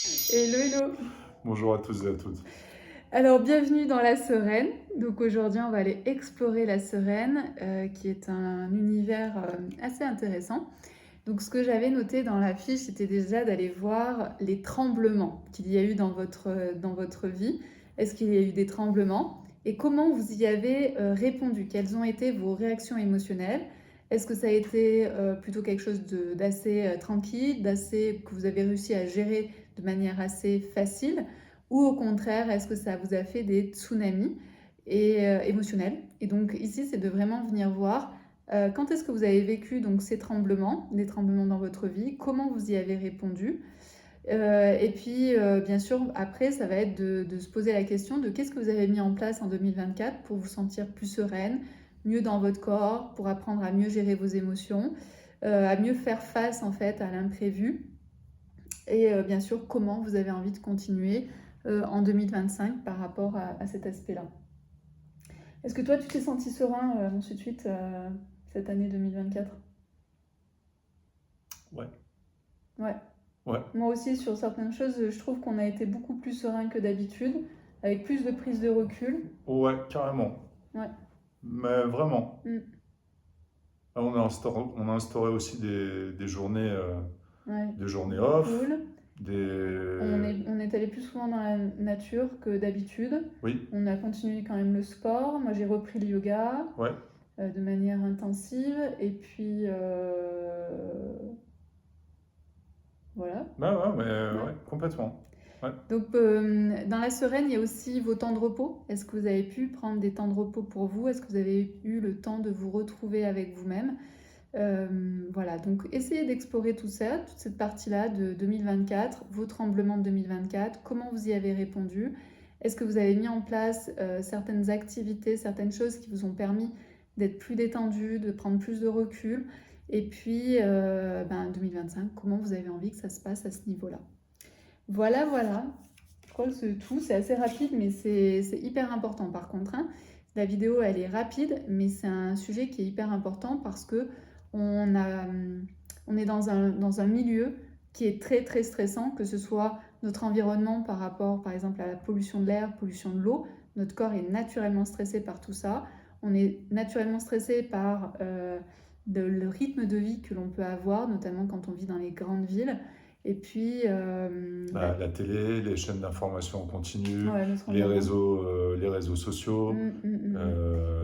Hello, hello. Bonjour à tous et à toutes. Alors, bienvenue dans la Sereine. Donc aujourd'hui, on va aller explorer la Sereine, qui est un univers assez intéressant. Donc ce que j'avais noté dans la fiche, c'était déjà d'aller voir les tremblements qu'il y a eu dans votre vie. Est-ce qu'il y a eu des tremblements? Et comment vous y avez répondu? Quelles ont été vos réactions émotionnelles? Est-ce que ça a été plutôt quelque chose d'assez tranquille, d'assez que vous avez réussi à gérer de manière assez facile? Ou au contraire, est-ce que ça vous a fait des tsunamis émotionnels? Et donc ici, c'est de vraiment venir voir quand est-ce que vous avez vécu donc ces tremblements, des tremblements dans votre vie? Comment vous y avez répondu? Et puis, bien sûr, après, ça va être de se poser la question de qu'est-ce que vous avez mis en place en 2024 pour vous sentir plus sereine, mieux dans votre corps, pour apprendre à mieux gérer vos émotions, à mieux faire face en fait à l'imprévu. Et bien sûr, comment vous avez envie de continuer en 2025 par rapport à cet aspect-là. Est-ce que toi, tu t'es senti serein ensuite de suite cette année 2024? Ouais, Ouais. ouais, Moi aussi, sur certaines choses, je trouve qu'on a été beaucoup plus serein que d'habitude, avec plus de prise de recul. ouais, carrément. Ouais. Mais vraiment. Mm. Là, on a instauré aussi Ouais. des journées off, Cool. des... On est allé plus souvent dans la nature que d'habitude. Oui, On a continué quand même le sport. Moi, j'ai repris le yoga ouais, de manière intensive. Et puis, voilà. bah ouais, mais Ouais. ouais, complètement. Ouais. Donc, dans la Sereine, il y a aussi vos temps de repos. Est-ce que vous avez pu prendre des temps de repos pour vous? Est-ce que vous avez eu le temps de vous retrouver avec vous-même? Voilà, donc essayez d'explorer tout ça, toute cette partie-là de 2024, vos tremblements de 2024, comment vous y avez répondu. Est-ce que vous avez mis en place certaines activités, certaines choses qui vous ont permis d'être plus détendu, de prendre plus de recul? Et puis, 2025, comment vous avez envie que ça se passe à ce niveau-là? Voilà, voilà. Je crois que c'est tout. C'est assez rapide, mais c'est hyper important par contre, hein. La vidéo, elle est rapide, mais c'est un sujet qui est hyper important parce que on a, on est dans un milieu qui est très très stressant, que ce soit notre environnement par rapport par exemple à la pollution de l'air, pollution de l'eau. Notre corps est naturellement stressé par tout ça. On est naturellement stressé par le rythme de vie que l'on peut avoir, notamment quand on vit dans les grandes villes. Et puis, La télé, les chaînes d'information en continu, ouais, notre environnement. les réseaux Mm, sociaux. mm, mm, mm. Et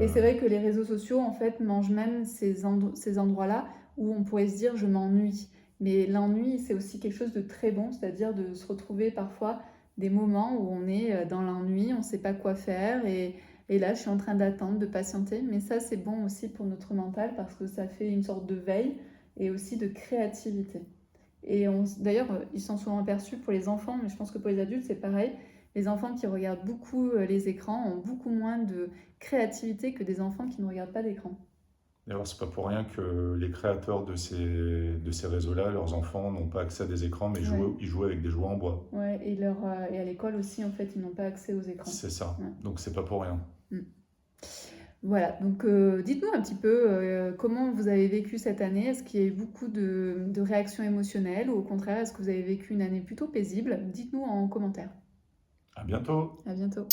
euh, c'est vrai que les réseaux sociaux, en fait, mangent même ces endroits-là où on pourrait se dire je m'ennuie. Mais l'ennui, c'est aussi quelque chose de très bon, c'est-à-dire de se retrouver parfois des moments où on est dans l'ennui, on ne sait pas quoi faire et là, je suis en train d'attendre, de patienter. Mais ça, c'est bon aussi pour notre mental parce que ça fait une sorte de veille et aussi de créativité. D'ailleurs, ils sont souvent aperçus pour les enfants, mais je pense que pour les adultes, c'est pareil. Les enfants qui regardent beaucoup les écrans ont beaucoup moins de créativité que des enfants qui ne regardent pas d'écran. D'ailleurs, c'est pas pour rien que les créateurs de ces réseaux-là, leurs enfants n'ont pas accès à des écrans, mais Ouais, ils jouent avec des jouets en bois. ouais. Et à l'école aussi, en fait, ils n'ont pas accès aux écrans. C'est ça. Ouais. Donc c'est pas pour rien. Mm. Voilà, donc dites-nous un petit peu comment vous avez vécu cette année. Est-ce qu'il y a eu beaucoup de réactions émotionnelles ou au contraire, est-ce que vous avez vécu une année plutôt paisible? Dites-nous en commentaire. À bientôt! À bientôt.